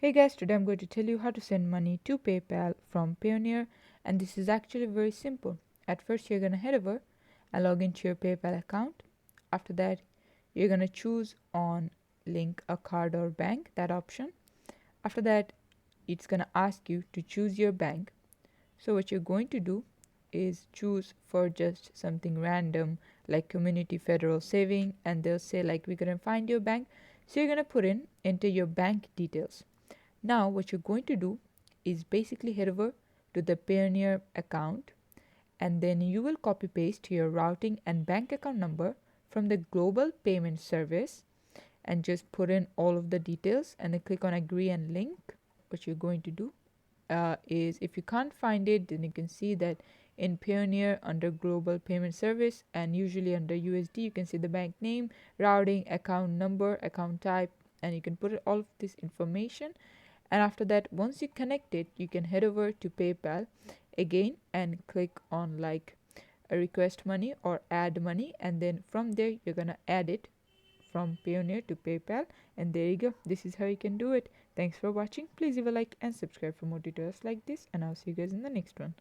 Hey guys, today I'm going to tell you how to send money to PayPal from Payoneer, and this is actually very simple. At first you're going to head over and log into your PayPal account. After that you're going to choose on link a card or bank, that option. After that it's going to ask you to choose your bank. So what you're going to do is choose for just something random like Community Federal Saving, and they'll say like we couldn't find your bank. So you're going to enter your bank details. Now what you're going to do is basically head over to the Payoneer account, and then you will copy paste your routing and bank account number from the global payment service and just put in all of the details and then click on agree and link. What you're going to do is, if you can't find it, then you can see that in Payoneer under global payment service and usually under USD you can see the bank name, routing, account number, account type, and you can put all of this information. And after that, once you connect it, you can head over to PayPal again and click on like a request money or add money, and then from there you're gonna add it from Payoneer to PayPal, and there you go. This is how you can do it. Thanks for watching. Please leave a like and subscribe for more tutorials like this, and I'll see you guys in the next one.